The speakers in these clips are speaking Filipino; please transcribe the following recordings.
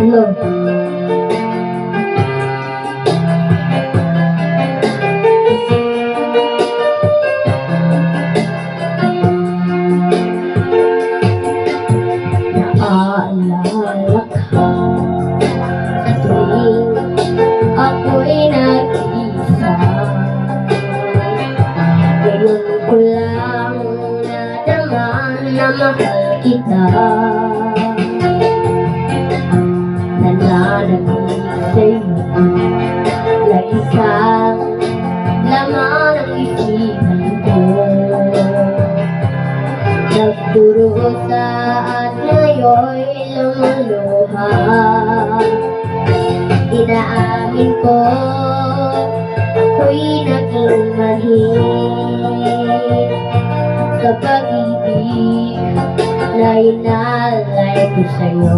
Hello. Naaalala ka sa tuwing ako'y nag-iisa. Ngayon ko lang nadama na mahal kita. Nananabig sa'yo na isang laman ng isipan ko. Nagdurusa at ngayon'y lumuluha. Inaamin ko ako'y naging manhid sa pag-ibig na inalay ko sa'yo.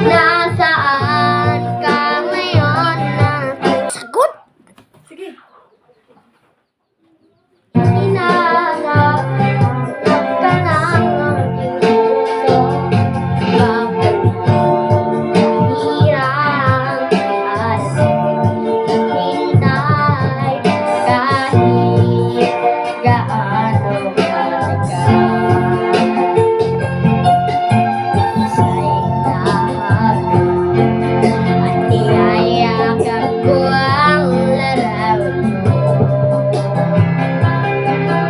Nasaan ka ngayon na sagot? Sige. Hinahanap ka ng aking puso. Bakit hirang at hintay kahit gaano katagal? Isa'y lahat at niyayakap ko ang larawan mo.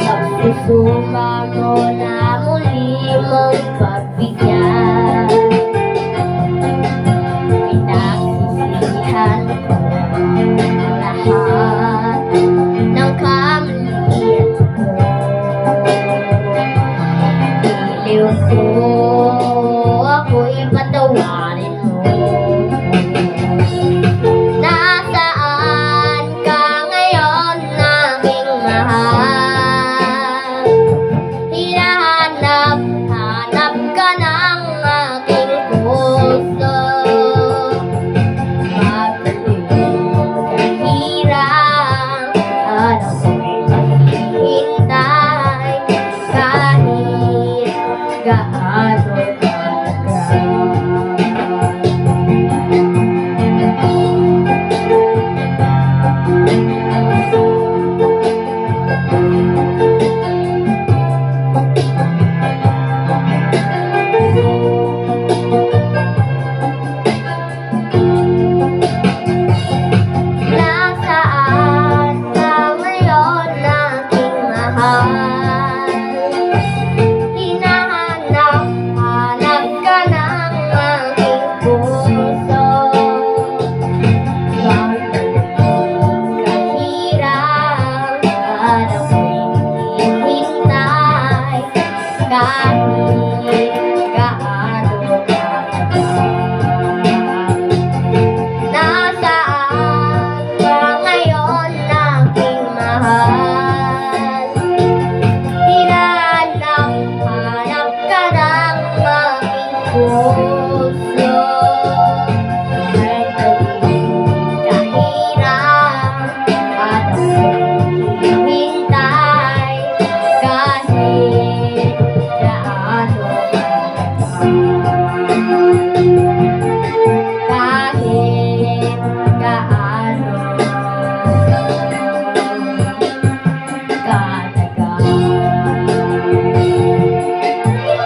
Nagsusuma mo na muli mong pagbigyan. Pinagsisihan ko lahat ng kamalian ko. Iliw ko ako'y patawarin mo. Nasaan ka ngayon, aking mahal? Hinahanap ka ng aking puso. Magaling kahirang at ako'y maghihintay kahit gaano katagal. Nasaan ka ngayon, aking mahal? Hinahanap ka ng aking puso. Magaling kahirang at ako'y maghihintay kahit gaano katagal. Nasaan ka ngayon, aking mahal?